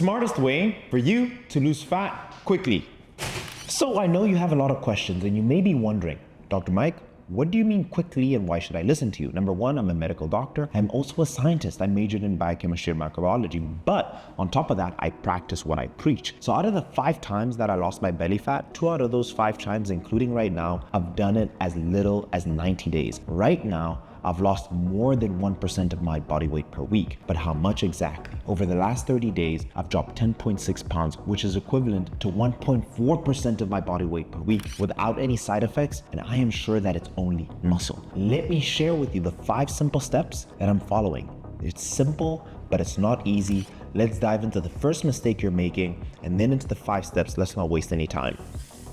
smartest way for you to lose fat quickly. So I know you have a lot of questions and you may be wondering, Dr. Mike, what do you mean quickly and why should I listen to you? Number one, I'm a medical doctor. I'm also a scientist. I majored in biochemistry and microbiology. But on top of that, I practice what I preach. So out of the 5 times that I lost my belly fat, 2 out of those 5 times, including right now, I've done it as little as 90 days. Right now, I've lost more than 1% of my body weight per week. But how much exactly? Over the last 30 days, I've dropped 10.6 pounds, which is equivalent to 1.4% of my body weight per week without any side effects, and I am sure that it's only muscle. Let me share with you the 5 simple steps that I'm following. It's simple, but it's not easy. Let's dive into the first mistake you're making and then into the 5 steps. Let's not waste any time.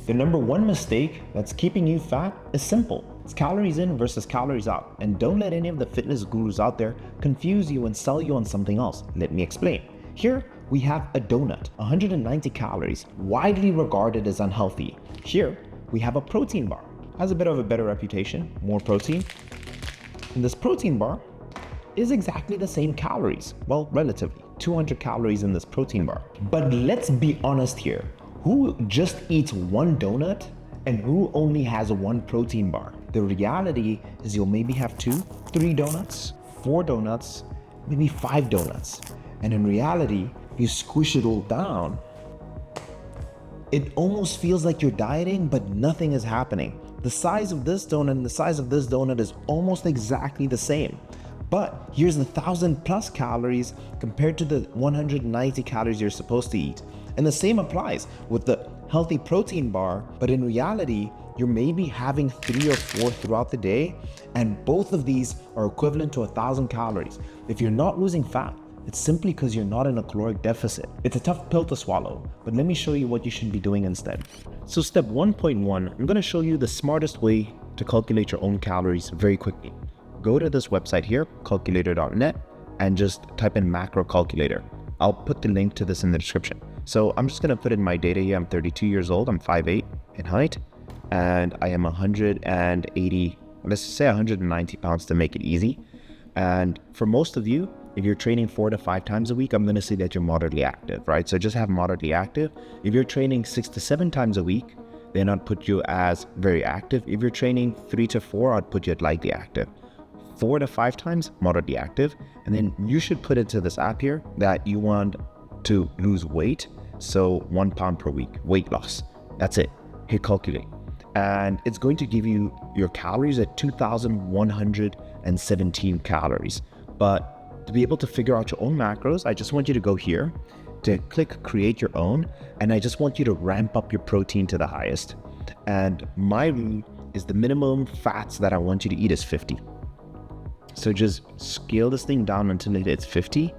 The number 1 mistake that's keeping you fat is simple. It's calories in versus calories out. And don't let any of the fitness gurus out there confuse you and sell you on something else. Let me explain. Here we have a donut, 190 calories, widely regarded as unhealthy. Here we have a protein bar, has a bit of a better reputation, more protein. And this protein bar is exactly the same calories. Well, relatively, 200 calories in this protein bar. But let's be honest here. Who just eats 1 donut and who only has 1 protein bar? The reality is you'll maybe have 2, 3 donuts, 4 donuts, maybe 5 donuts. And in reality, you squish it all down. It almost feels like you're dieting, but nothing is happening. The size of this donut and the size of this donut is almost exactly the same. But here's 1,000+ calories compared to the 190 calories you're supposed to eat. And the same applies with the healthy protein bar, but in reality, you're maybe having 3 or 4 throughout the day, and both of these are equivalent to 1,000 calories. If you're not losing fat, it's simply because you're not in a caloric deficit. It's a tough pill to swallow, but let me show you what you should be doing instead. So step 1.1, I'm gonna show you the smartest way to calculate your own calories very quickly. Go to this website here, calculator.net, and just type in macro calculator. I'll put the link to this in the description. So I'm just gonna put in my data here. I'm 32 years old, I'm 5'8" in height, and I am 180, let's say 190 pounds to make it easy. And for most of you, if you're training 4 to 5 times a week, I'm gonna say that you're moderately active, right? So just have moderately active. If you're training 6 to 7 times a week, then I'd put you as very active. If you're training 3 to 4, I'd put you at lightly active. 4 to 5 times, moderately active. And then you should put into this app here that you want to lose weight. So 1 pound per week, weight loss. That's it. Hit calculate. And it's going to give you your calories at 2,117 calories. But to be able to figure out your own macros, I just want you to go here to click create your own. And I just want you to ramp up your protein to the highest. And my rule is the minimum fats that I want you to eat is 50. So just scale this thing down until it hits 50.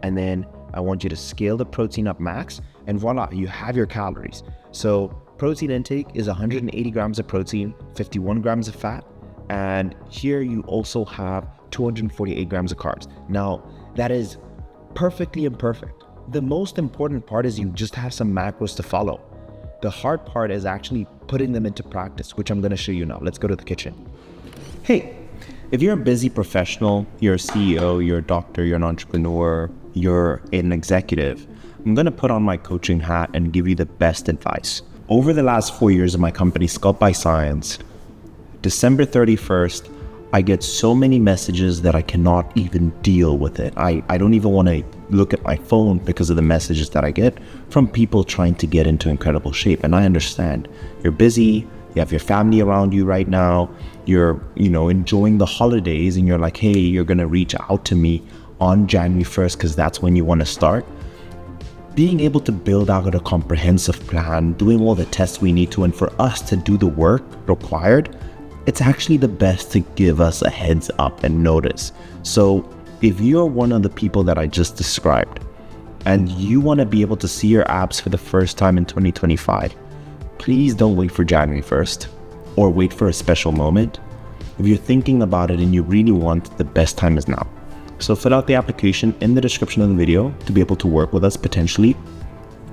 And then I want you to scale the protein up max, and voila, you have your calories. So protein intake is 180 grams of protein, 51 grams of fat, and here you also have 248 grams of carbs. Now, that is perfectly imperfect. The most important part is you just have some macros to follow. The hard part is actually putting them into practice, which I'm gonna show you now. Let's go to the kitchen. Hey, if you're a busy professional, you're a CEO, you're a doctor, you're an entrepreneur, you're an executive, I'm gonna put on my coaching hat and give you the best advice. Over the last 4 years of my company, Sculpt by Science, December 31st, I get so many messages that I cannot even deal with it. I don't even wanna look at my phone because of the messages that I get from people trying to get into incredible shape. And I understand, you're busy, you have your family around you right now, you're enjoying the holidays, and you're like, hey, you're gonna reach out to me on January 1st because that's when you want to start. Being able to build out a comprehensive plan, doing all the tests we need to, and for us to do the work required, it's actually the best to give us a heads up and notice. So if you're one of the people that I just described and you want to be able to see your abs for the first time in 2025, please don't wait for January 1st or wait for a special moment. If you're thinking about it and you really want, the best time is now. So fill out the application in the description of the video to be able to work with us potentially.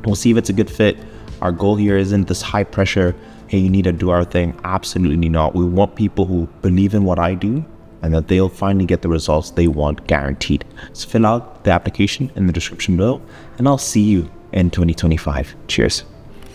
We'll see if it's a good fit. Our goal here isn't this high pressure, hey, you need to do our thing. Absolutely not. We want people who believe in what I do and that they'll finally get the results they want guaranteed. So fill out the application in the description below, and I'll see you in 2025. Cheers.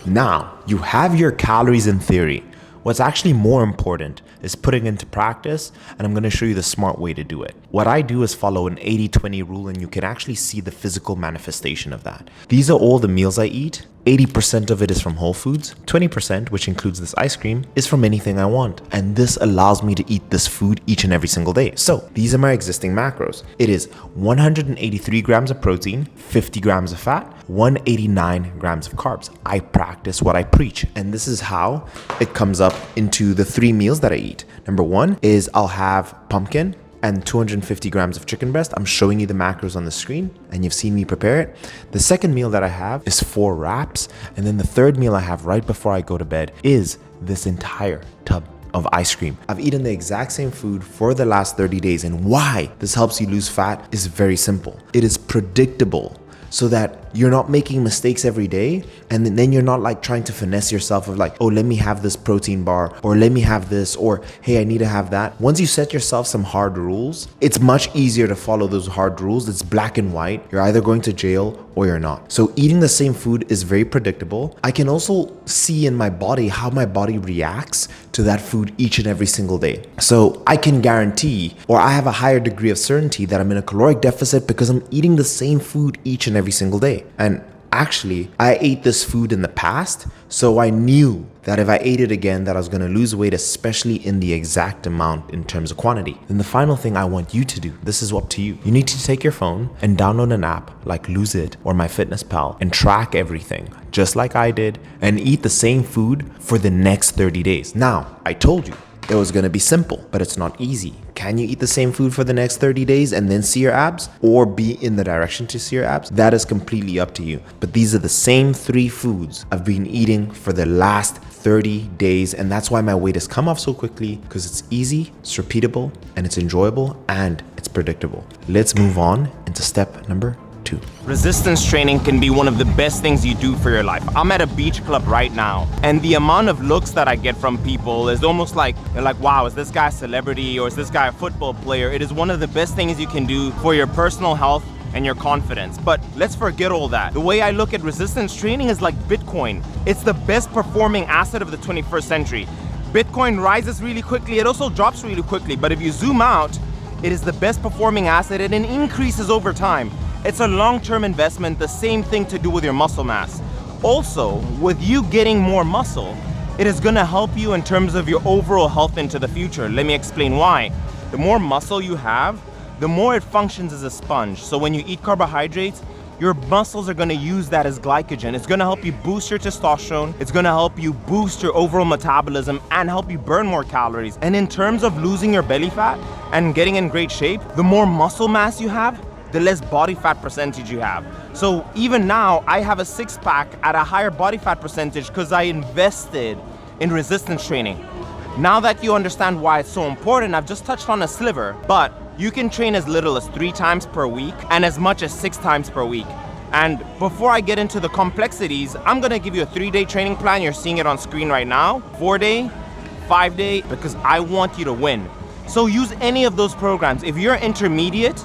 Now, you have your calories in theory. What's actually more important is putting into practice, and I'm going to show you the smart way to do it. What I do is follow an 80-20 rule, and you can actually see the physical manifestation of that. These are all the meals I eat. 80% of it is from whole foods. 20%, which includes this ice cream, is from anything I want. And this allows me to eat this food each and every single day. So these are my existing macros. It is 183 grams of protein, 50 grams of fat, 189 grams of carbs. I practice what I preach. And this is how it comes up into the 3 meals that I eat. Number 1 is I'll have pumpkin and 250 grams of chicken breast. I'm showing you the macros on the screen, and you've seen me prepare it. The second meal that I have is 4 wraps. And then the third meal I have right before I go to bed is this entire tub of ice cream. I've eaten the exact same food for the last 30 days. And why this helps you lose fat is very simple. It is predictable, so that you're not making mistakes every day, and then you're not like trying to finesse yourself of like, oh, let me have this protein bar, or let me have this, or hey, I need to have that. Once you set yourself some hard rules, it's much easier to follow those hard rules. It's black and white. You're either going to jail or you're not. So eating the same food is very predictable. I can also see in my body how my body reacts to that food each and every single day. So I can guarantee, or I have a higher degree of certainty, that I'm in a caloric deficit because I'm eating the same food each and every single day. And actually, I ate this food in the past, so I knew that if I ate it again, that I was going to lose weight, especially in the exact amount in terms of quantity. Then the final thing I want you to do, this is up to you. You need to take your phone and download an app like Lose It or MyFitnessPal and track everything, just like I did, and eat the same food for the next 30 days. Now, I told you it was going to be simple, but it's not easy. Can you eat the same food for the next 30 days and then see your abs, or be in the direction to see your abs? That is completely up to you. But these are the same 3 foods I've been eating for the last 30 days. And that's why my weight has come off so quickly, because it's easy, it's repeatable, and it's enjoyable, and it's predictable. Let's move on into step number 2. Resistance training can be one of the best things you do for your life. I'm at a beach club right now, and the amount of looks that I get from people is almost like, they're like, wow, is this guy a celebrity, or is this guy a football player? It is one of the best things you can do for your personal health and your confidence. But let's forget all that. The way I look at resistance training is like Bitcoin. It's the best performing asset of the 21st century. Bitcoin rises really quickly, it also drops really quickly, but if you zoom out, it is the best performing asset, and it increases over time. It's a long-term investment, the same thing to do with your muscle mass. Also, with you getting more muscle, it is gonna help you in terms of your overall health into the future. Let me explain why. The more muscle you have, the more it functions as a sponge. So when you eat carbohydrates, your muscles are gonna use that as glycogen. It's gonna help you boost your testosterone. It's gonna help you boost your overall metabolism and help you burn more calories. And in terms of losing your belly fat and getting in great shape, the more muscle mass you have, the less body fat percentage you have. So even now, I have a 6-pack at a higher body fat percentage because I invested in resistance training. Now that you understand why it's so important, I've just touched on a sliver, but you can train as little as 3 times per week and as much as 6 times per week. And before I get into the complexities, I'm gonna give you a 3-day training plan. You're seeing it on screen right now. 4-day, 5-day, because I want you to win. So use any of those programs. If you're intermediate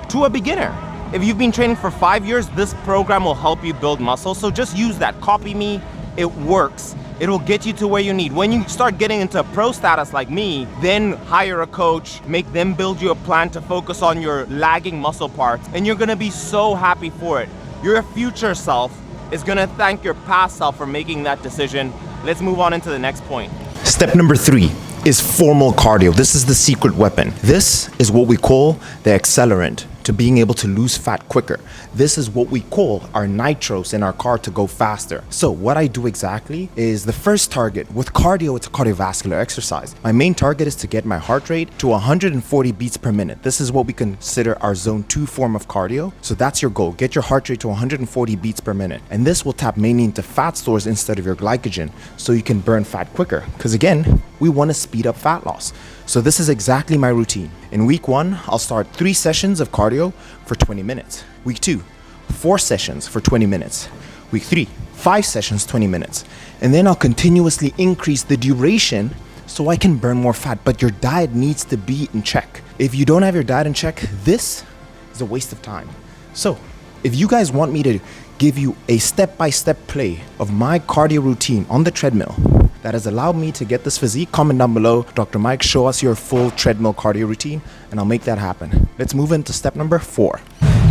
to a beginner, if you've been training for 5 years, this program will help you build muscle. So just use that, copy me, it works. It'll get you to where you need. When you start getting into pro status like me, then hire a coach, make them build you a plan to focus on your lagging muscle parts, and you're gonna be so happy for it. Your future self is gonna thank your past self for making that decision. Let's move on into the next point. Step number 3 is formal cardio. This is the secret weapon. This is what we call the accelerant to being able to lose fat quicker. This is what we call our nitros in our car to go faster. So what I do exactly is the first target. With cardio, it's a cardiovascular exercise. My main target is to get my heart rate to 140 beats per minute. This is what we consider our zone 2 form of cardio. So that's your goal. Get your heart rate to 140 beats per minute. And this will tap mainly into fat stores instead of your glycogen, so you can burn fat quicker. Because again, we want to speed up fat loss. So this is exactly my routine. In week 1, I'll start 3 sessions of cardio for 20 minutes. Week 2, 4 sessions for 20 minutes. Week 3, 5 sessions, 20 minutes. And then I'll continuously increase the duration so I can burn more fat. But your diet needs to be in check. If you don't have your diet in check, this is a waste of time. So if you guys want me to give you a step-by-step play of my cardio routine on the treadmill that has allowed me to get this physique, comment down below, Dr. Mike, show us your full treadmill cardio routine, and I'll make that happen. Let's move into step number 4.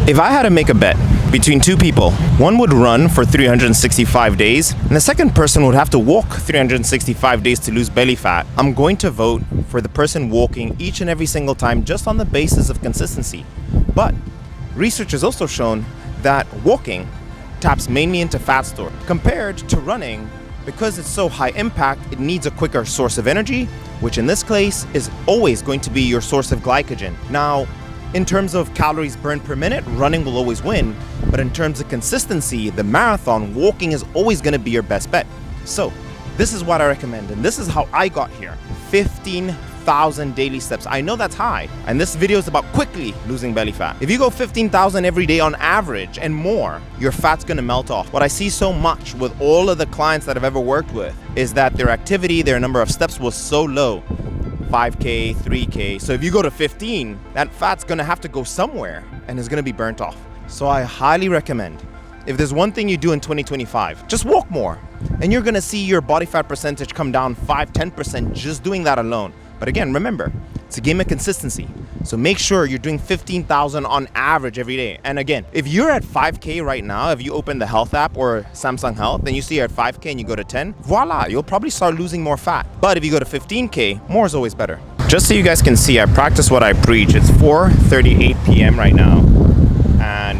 If I had to make a bet between two people, one would run for 365 days, and the second person would have to walk 365 days to lose belly fat, I'm going to vote for the person walking each and every single time just on the basis of consistency. But research has also shown that walking taps mainly into fat store compared to running. Because it's so high impact, it needs a quicker source of energy, which in this case is always going to be your source of glycogen. Now, in terms of calories burned per minute, running will always win, but in terms of consistency, the marathon, walking is always going to be your best bet. So this is what I recommend, and this is how I got here. 15,000 daily steps. I know that's high, and this video is about quickly losing belly fat. If you go 15,000 every day on average and more, your fat's gonna melt off. What I see so much with all of the clients that I've ever worked with is that their activity, their number of steps was so low. 5K, 3K. So if you go to 15, that fat's gonna have to go somewhere and is gonna be burnt off. So I highly recommend, if there's one thing you do in 2025, just walk more. And you're gonna see your body fat percentage come down 5-10% just doing that alone. But again, remember, it's a game of consistency. So make sure you're doing 15,000 on average every day. And again, if you're at 5K right now, if you open the Health app or Samsung Health, then you see you're at 5K and you go to 10, voila, you'll probably start losing more fat. But if you go to 15K, more is always better. Just so you guys can see, I practice what I preach. It's 4:38 p.m. right now, and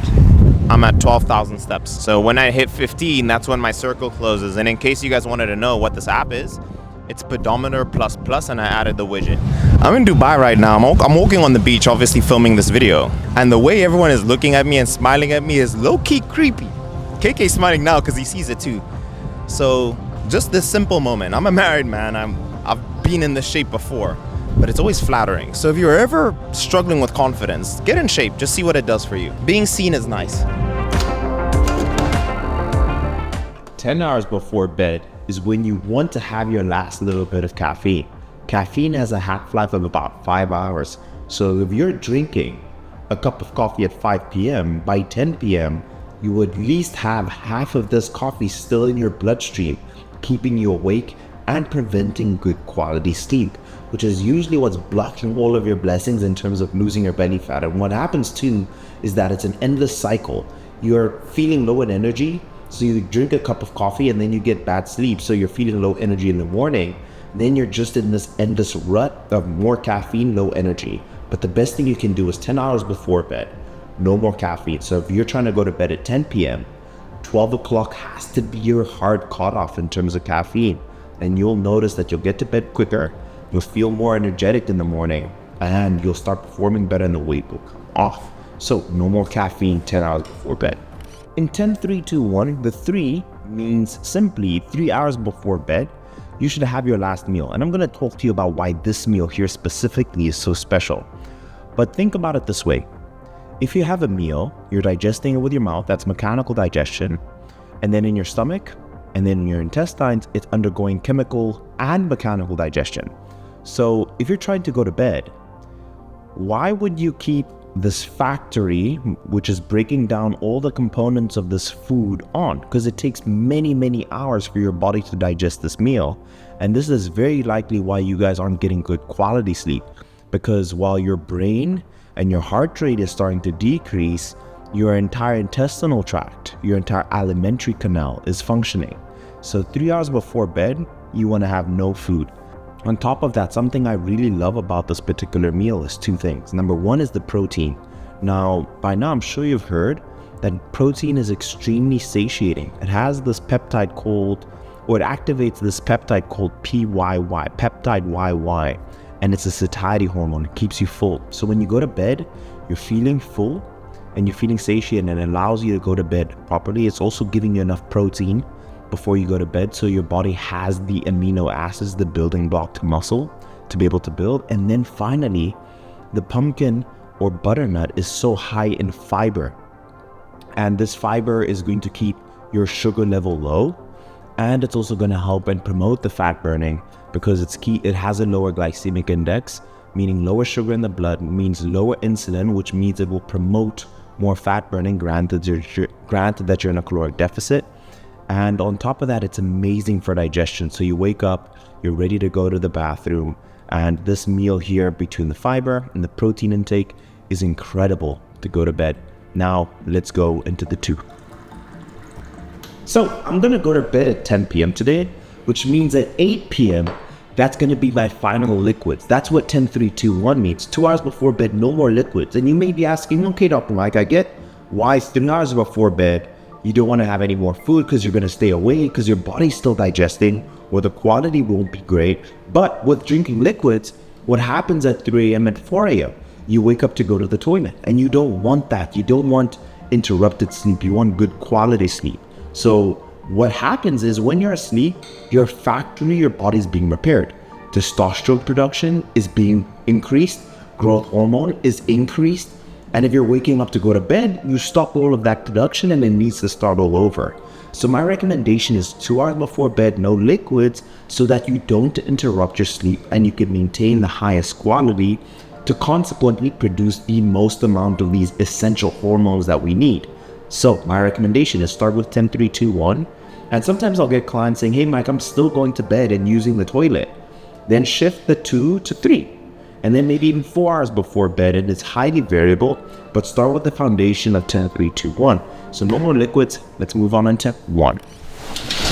I'm at 12,000 steps. So when I hit 15, that's when my circle closes. And in case you guys wanted to know what this app is, it's pedometer plus, and I added the widget. I'm in Dubai right now. I'm walking on the beach, obviously filming this video. And the way everyone is looking at me and smiling at me is low-key creepy. KK's smiling now because he sees it too. So just this simple moment. I'm a married man. I've been in this shape before, but it's always flattering. So if you're ever struggling with confidence, get in shape. Just see what it does for you. Being seen is nice. 10 hours before bed is when you want to have your last little bit of caffeine. Caffeine has a half-life of about 5 hours. So if you're drinking a cup of coffee at 5 p.m., by 10 p.m., you would at least have half of this coffee still in your bloodstream, keeping you awake and preventing good quality sleep, which is usually what's blocking all of your blessings in terms of losing your belly fat. And what happens too is that it's an endless cycle. You're feeling low in energy, so you drink a cup of coffee and then you get bad sleep, so you're feeling low energy in the morning. Then you're just in this endless rut of more caffeine, low energy. But the best thing you can do is 10 hours before bed, no more caffeine. So if you're trying to go to bed at 10 p.m., 12 o'clock has to be your hard cutoff in terms of caffeine. And you'll notice that you'll get to bed quicker, you'll feel more energetic in the morning, and you'll start performing better and the weight will come off. So no more caffeine 10 hours before bed. In 10, 3, 2, 1, the 3 means simply 3 hours before bed, you should have your last meal. And I'm going to talk to you about why this meal here specifically is so special. But think about it this way. If you have a meal, you're digesting it with your mouth, that's mechanical digestion. And then in your stomach, and then in your intestines, it's undergoing chemical and mechanical digestion. So if you're trying to go to bed, why would you keep this factory, which is breaking down all the components of this food on? Because it takes many hours for your body to digest this meal. And this is very likely why you guys aren't getting good quality sleep, because while your brain and your heart rate is starting to decrease, your entire intestinal tract, your entire alimentary canal is functioning. So 3 hours before bed, you want to have no food. On top of that, something I really love about this particular meal is 2 things. Number 1 is the protein. Now, by now, I'm sure you've heard that protein is extremely satiating. It has this peptide called, or it activates this peptide called PYY, peptide YY, and it's a satiety hormone. It keeps you full. So when you go to bed, you're feeling full and you're feeling satiated, and it allows you to go to bed properly. It's also giving you enough protein before you go to bed, so your body has the amino acids, the building block to muscle, to be able to build. And then finally, the pumpkin or butternut is so high in fiber, and this fiber is going to keep your sugar level low, and it's also going to help and promote the fat burning because it has a lower glycemic index, meaning lower sugar in the blood means lower insulin, which means it will promote more fat burning, granted that you're in a caloric deficit. And on top of that, it's amazing for digestion. So you wake up, you're ready to go to the bathroom, and this meal here between the fiber and the protein intake is incredible to go to bed. Now let's go into the 2. So I'm gonna go to bed at 10 p.m. today, which means at 8 p.m. that's gonna be my final liquids. That's what 10-3-2-1 means. 2 hours before bed, no more liquids. And you may be asking, okay, Dr. Mike, I get why 3 hours before bed you don't want to have any more food because you're going to stay awake because your body's still digesting, or the quality won't be great. But with drinking liquids, what happens at 3 a.m. and 4 a.m.? You wake up to go to the toilet, and you don't want that. You don't want interrupted sleep. You want good quality sleep. So what happens is when you're asleep, your body's being repaired. Testosterone production is being increased. Growth hormone is increased. And if you're waking up to go to bed, you stop all of that production and it needs to start all over. So my recommendation is 2 hours before bed, no liquids, so that you don't interrupt your sleep and you can maintain the highest quality to consequently produce the most amount of these essential hormones that we need. So my recommendation is start with 10-3-2-1. And sometimes I'll get clients saying, hey Mike, I'm still going to bed and using the toilet. Then shift the 2 to 3. And then maybe even 4 hours before bed, and it's highly variable, but start with the foundation of 10-3-2-1. So no more liquids, let's move on into 1.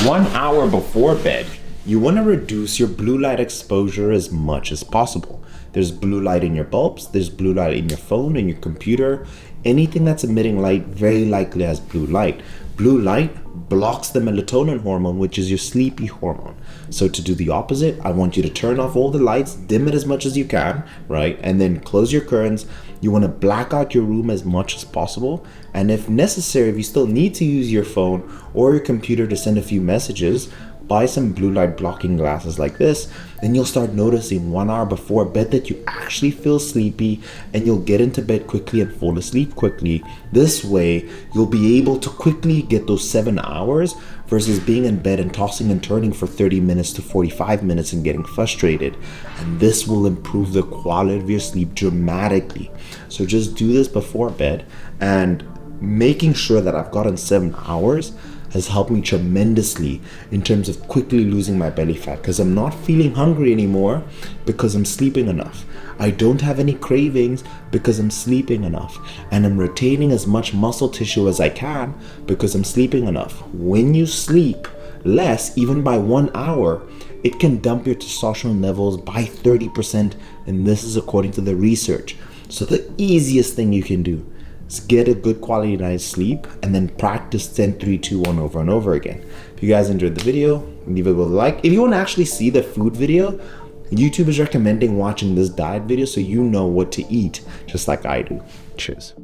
1 hour before bed, you want to reduce your blue light exposure as much as possible. There's blue light in your bulbs, there's blue light in your phone, in your computer. Anything that's emitting light very likely has blue light. Blue light blocks the melatonin hormone, which is your sleepy hormone. So to do the opposite, I want you to turn off all the lights, dim it as much as you can, right? And then close your curtains. You want to black out your room as much as possible. And if necessary, if you still need to use your phone or your computer to send a few messages, buy some blue light blocking glasses like this. Then you'll start noticing 1 hour before bed that you actually feel sleepy, and you'll get into bed quickly and fall asleep quickly. This way, you'll be able to quickly get those 7 hours versus being in bed and tossing and turning for 30 minutes to 45 minutes and getting frustrated. And this will improve the quality of your sleep dramatically. So just do this before bed, and making sure that I've gotten 7 hours has helped me tremendously in terms of quickly losing my belly fat, because I'm not feeling hungry anymore because I'm sleeping enough. I don't have any cravings because I'm sleeping enough, and I'm retaining as much muscle tissue as I can because I'm sleeping enough. When you sleep less, even by 1 hour, it can dump your testosterone levels by 30%, and this is according to the research. So the easiest thing you can do, get a good quality night's sleep, and then practice 10-3-2-1 over and over again. If you guys enjoyed the video, leave it with a like. If you want to actually see the food video, YouTube is recommending watching this diet video so you know what to eat, just like I do. Cheers.